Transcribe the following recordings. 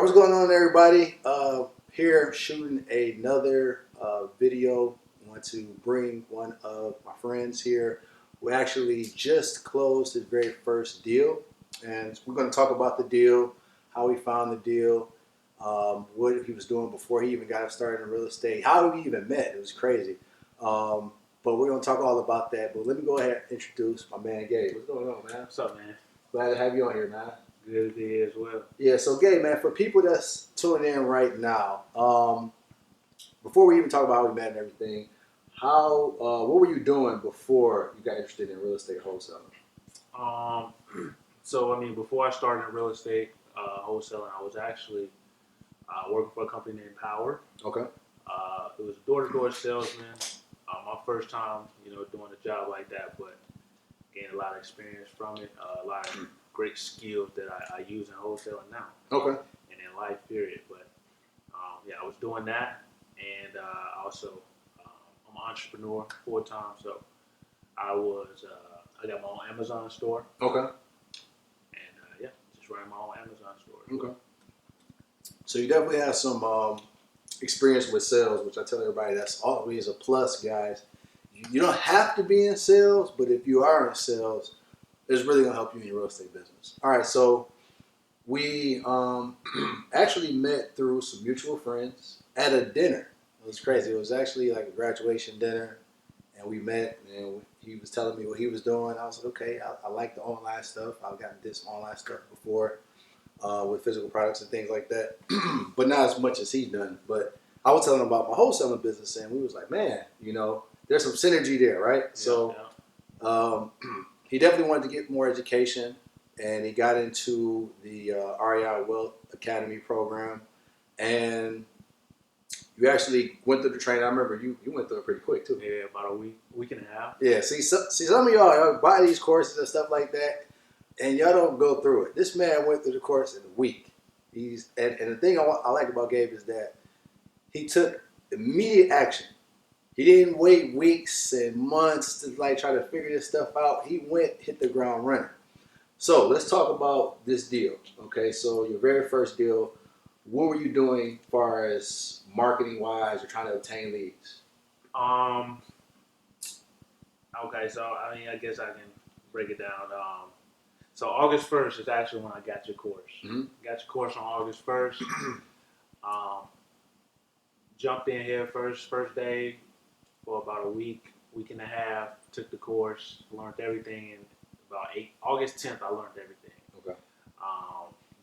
what's going on, everybody? Here shooting another video. I want to bring one of my friends here who actually just closed his very first deal, and we're going to talk about the deal, how he found the deal, what he was doing before he even got started in real estate, how we even met. It was crazy. But we're going to talk all about that. But let me go ahead and introduce my man Gabe. What's going on, man? What's up, man? Glad to have you on here, man. Good to be here as well. Yeah, so Gabe, man, for people that's tuning in right now, before we even talk about how we met and everything, what were you doing before you got interested in real estate wholesaling? Before I started in real estate wholesaling, I was actually working for a company named Power. Okay. It was a door-to-door salesman. My first time, doing a job like that, but gained a lot of experience from it. A lot of great skills that I use in wholesaling now. Okay. And in life, period. But I was doing that, and also I'm an entrepreneur full time. So I got my own Amazon store. Okay. And just running my own Amazon store. Okay. So you definitely have some experience with sales, which I tell everybody that's always a plus, guys. You don't have to be in sales, but if you are in sales, it's really gonna help you in your real estate business. All right, so we actually met through some mutual friends at a dinner. It was crazy. It was actually like a graduation dinner, and we met, and he was telling me what he was doing. I was like, okay, I like the online stuff. I've gotten this online stuff before with physical products and things like that, but not as much as he's done. But I was telling him about my wholesaling business, and we was like, man, there's some synergy there, right? He definitely wanted to get more education, and he got into the REI Wealth Academy program, and you actually went through the training. I remember you went through it pretty quick too. Yeah, about a week and a half. Yeah, see some of y'all buy these courses and stuff like that, and y'all don't go through it. This man went through the course in a week. And the thing I like about Gabe is that he took immediate action. He didn't wait weeks and months to try to figure this stuff out. He hit the ground running. So let's talk about this deal. Okay, so your very first deal, what were you doing as far as marketing wise or trying to obtain leads? Okay, so I guess I can break it down. So August 1st is actually when I got your course. Mm-hmm. Got your course on August 1st. Jumped in here first day for about a week and a half. Took the course, learned everything. And about August 10th, I learned everything. Okay.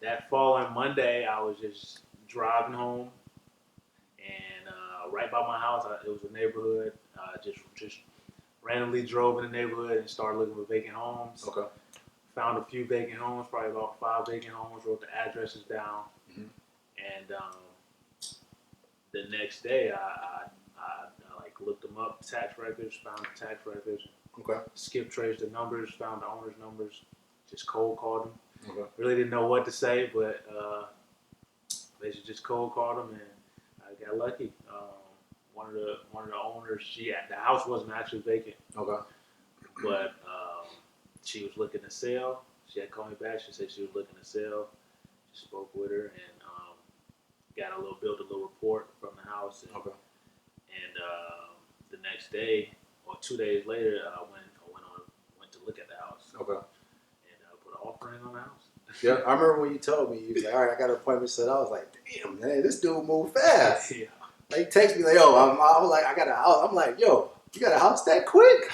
That following Monday, I was just driving home, and right by my house, it was a neighborhood. Just randomly drove in the neighborhood and started looking for vacant homes. Okay. Found a few vacant homes, probably about 5 vacant homes. Wrote the addresses down, and the next day I looked them up, tax records, found the tax records. Okay. Skip traced the numbers, found the owner's numbers, just cold called them. Okay. Really didn't know what to say, but basically just cold called them, and I got lucky. One of the owners, the house wasn't actually vacant. Okay. But she was looking to sell. She had called me back. She said she was looking to sell. Just spoke with her and built a little report from the house. And, okay. And the next day or 2 days later, I went to look at the house. Okay. And put an offer in on the house. Yeah, I remember when you told me, you was like, all right, I got an appointment set. I was like, damn, man, this dude moved fast. Yeah. Like, he texted me like, yo, I was like, I got a house. I'm like, yo, you got a house that quick?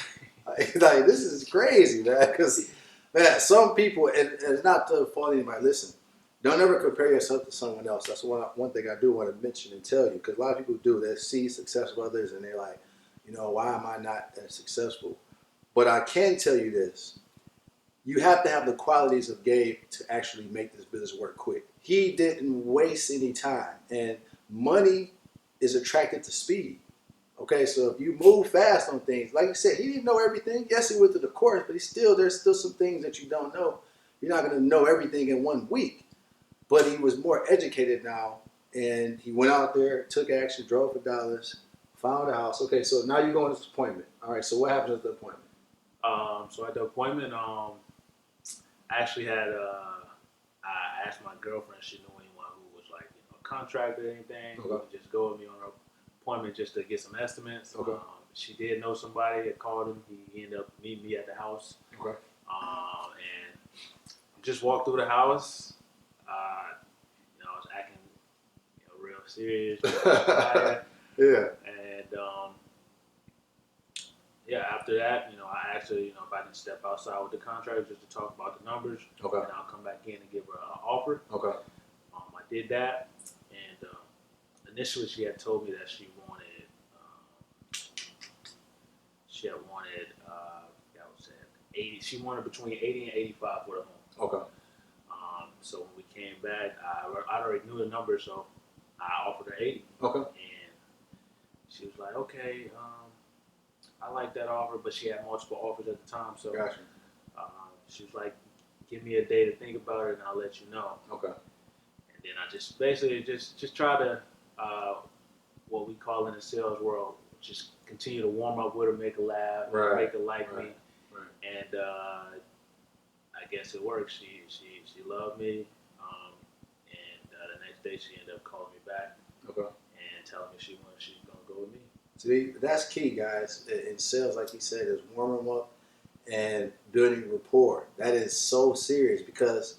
Like, this is crazy, man. Because, man, some people, and it's not to fault anybody, listen, don't ever compare yourself to someone else. That's one thing I do want to mention and tell you, because a lot of people do. They see success of others, and they're like, why am I not that successful? But I can tell you this. You have to have the qualities of Gabe to actually make this business work quick. He didn't waste any time, and money is attracted to speed. Okay, so if you move fast on things, like you said, he didn't know everything. Yes, he went through the course, but there's still some things that you don't know. You're not going to know everything in 1 week. But he was more educated now, and he went out there, took action, drove for dollars, found a house. Okay, so now you're going to this appointment. All right, so what happens at the appointment? So at the appointment, I actually had I asked my girlfriend if she knew anyone who was like contract or anything. Okay. You would just go with me on an appointment just to get some estimates. Okay. She did know somebody that called him. He ended up meeting me at the house. Okay. And just walked through the house. I was acting, real serious. Yeah. And after that, I asked her, if I can step outside with the contract just to talk about the numbers. Okay. And I'll come back in and give her an offer. Okay. I did that, and initially she had told me that she wanted, I was at 80. She wanted between 80 and 85 for the home. Okay. So when we came back, I already knew the number, so I offered her 80. Okay. And she was like, okay, I like that offer, but she had multiple offers at the time. So Gotcha. She was like, give me a day to think about it, and I'll let you know. Okay. And then I just basically just try to, what we call in the sales world, just continue to warm up with her, make her laugh, Right. make her like me. Right. And I guess it worked. She loved me. And the next day she ended up calling me back. Okay. And telling me she's gonna go with me. See, that's key, guys. In sales, like you said, is warming them up and building rapport. That is so serious because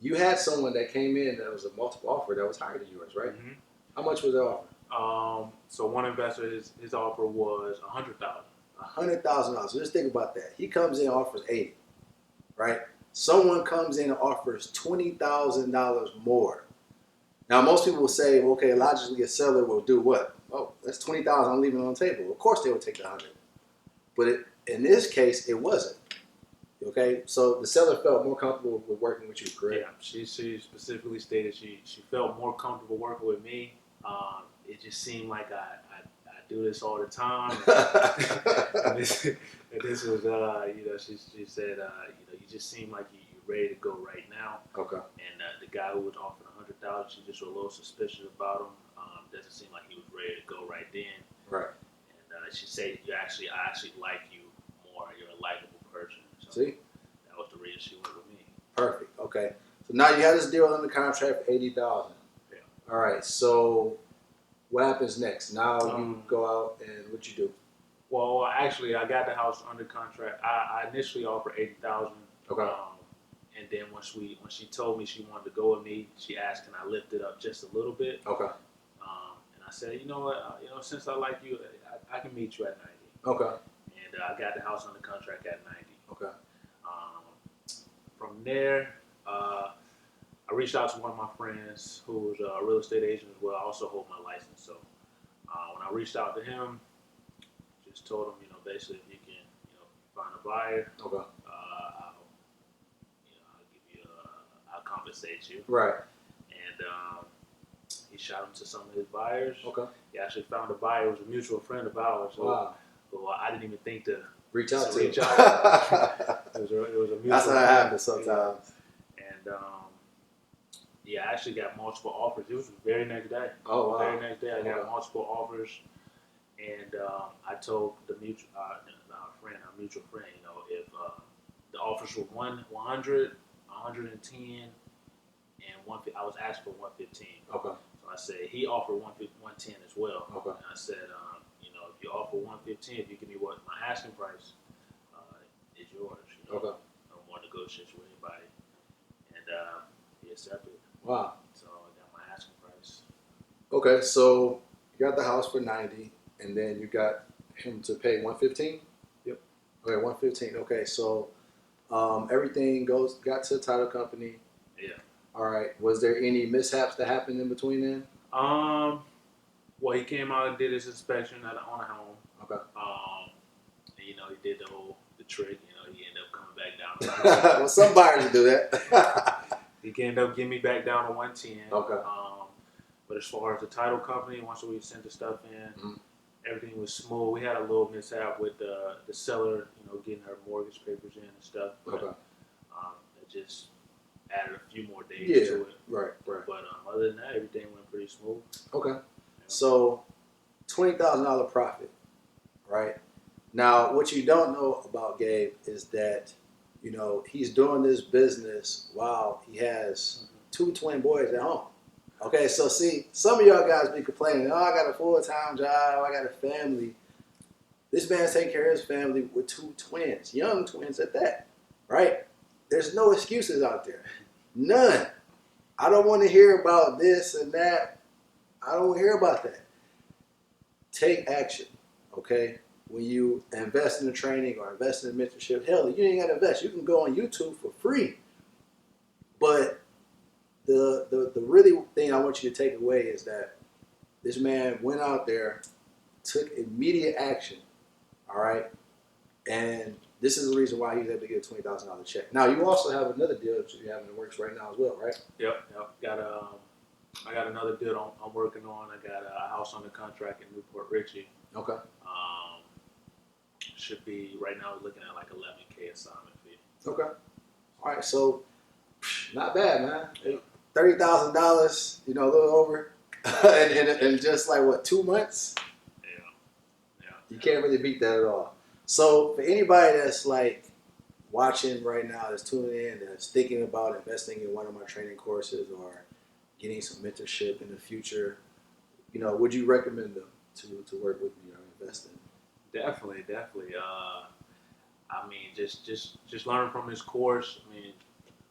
you had someone that came in that was a multiple offer that was higher than yours, right? Mm-hmm. How much was the offer? So one investor, his offer was $100,000. $100,000. So just think about that. He comes in and offers 80, right? Someone comes in and offers $20,000 more. Now, most people will say, okay, logically, a seller will do what? Oh, that's $20,000. I'm leaving it on the table. Of course, they would take the 100, but in this case, it wasn't. Okay, so the seller felt more comfortable with working with you, correct? Yeah, she specifically stated she felt more comfortable working with me. It just seemed like I do this all the time. And this was, she said, you just seem like you're ready to go right now. Okay. And the guy who was offering $100,000, she just was a little suspicious about him. Doesn't seem like he was ready to go right then. Right. And she said, I actually like you more. You're a likable person. So See? that was the reason she went with me. Perfect. Okay. So now you have this deal under contract for $80,000. Yeah. All right. So what happens next? Now you go out and what you do? Well, actually, I got the house under contract. I initially offered $80,000. Okay. And then when she told me she wanted to go with me, she asked, "Can I lift it up just a little bit?" Okay. And I said, "You know what? Since I like you, I can meet you at 90." Okay. And I got the house under contract at 90. Okay. From there, I reached out to one of my friends who was a real estate agent as well. I also hold my license. So when I reached out to him, just told him, basically if you can, find a buyer, Okay. I'll compensate you. Right. And he shot him to some of his buyers. Okay. He actually found a buyer. It was a mutual friend of ours. So, Wow. so I didn't even think to Reach out to reach him. out. It was a mutual That's how it friend. happens sometimes. And I actually got multiple offers. It was the very next day. Oh, wow. The very next day, I got multiple offers. And I told our mutual friend, if the offers were 100, 110, and 150, I was asked for 115. Okay. So I said, he offered 110 as well. Okay. And I said, if you offer 115, if you give me what my asking price is yours. Okay. No more negotiation with anybody. And he accepted. Wow. So I got my asking price. Okay, so you got the house for 90, and then you got him to pay 115. Yep. Okay, 115. Okay, so everything got to the title company. Yeah. All right. Was there any mishaps that happened in between then? Well, he came out and did his inspection on the home. Okay. And, he did the trick. He ended up coming back down. Well, some buyers do that. He ended up getting me back down to 110. Okay. But as far as the title company, once we sent the stuff in, everything was smooth. We had a little mishap with the seller, getting her mortgage papers in and stuff. But, Okay. it just added a few more days to it. Right. But other than that, everything went pretty smooth. Okay. So, $20,000 profit, right? Now, what you don't know about Gabe is that, he's doing this business while he has two twin boys at home. Okay, so see, some of y'all guys be complaining, oh, I got a full-time job, I got a family. This man's taking care of his family with 2 twins, young twins at that, right? There's no excuses out there. None. I don't want to hear about this and that. I don't hear about that. Take action, okay? When you invest in the training or invest in the mentorship, hell, you ain't got to invest. You can go on YouTube for free. But the really thing I want you to take away is that this man went out there, took immediate action, all right? And this is the reason why he was able to get a $20,000 check. Now, you also have another deal that you have in the works right now as well, right? Yep. I got another deal I'm working on. I got a house under contract in Newport Richey. Okay. Should be right now. We're looking at like $11K assignment fee. Okay. All right. So, not bad, man. $30,000. You know, a little over, and just like what, 2 months? Yeah. You can't really beat that at all. So, for anybody that's like watching right now, that's tuning in, that's thinking about investing in one of my training courses or getting some mentorship in the future, you know, would you recommend them to work with me or invest in? Definitely. I mean, just learn from this course. I mean,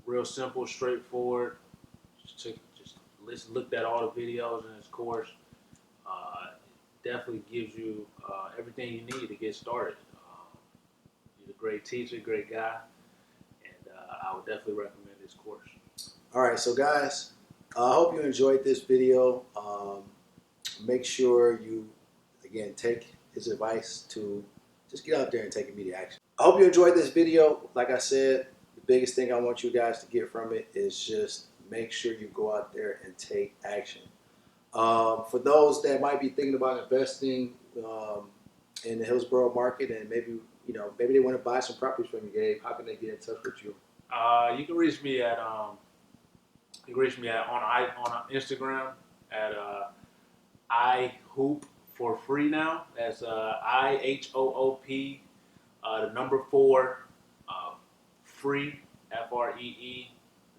real simple, straightforward. Looked at all the videos in this course. Definitely gives you everything you need to get started. He's a great teacher, great guy, and I would definitely recommend this course. All right, so guys, I hope you enjoyed this video. Make sure you, again, take his advice to just get out there and take immediate action. I hope you enjoyed this video. Like I said, the biggest thing I want you guys to get from it is just make sure you go out there and take action. For those that might be thinking about investing in the Hillsborough market and maybe they want to buy some properties from you, Gabe, how can they get in touch with you? You can reach me at on Instagram at iHoop for free now. That's IHOOP the number 4 free FREE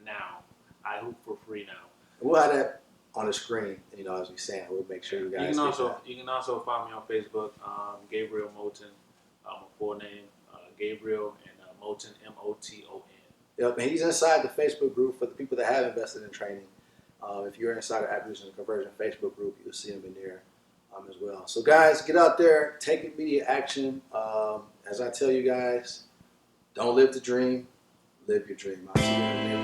now. iHoop for free now. We'll have that on the screen, as we saying. We'll make sure you guys You can also find me on Facebook, Gabriel Moten, my full name, Gabriel, and Moten, Moton. Yep, and he's inside the Facebook group for the people that have invested in training. If you're inside the Acquisition and Conversion Facebook group, you'll see him in there as well. So guys, get out there, take immediate action. As I tell you guys, don't live the dream, live your dream. I'll see you in the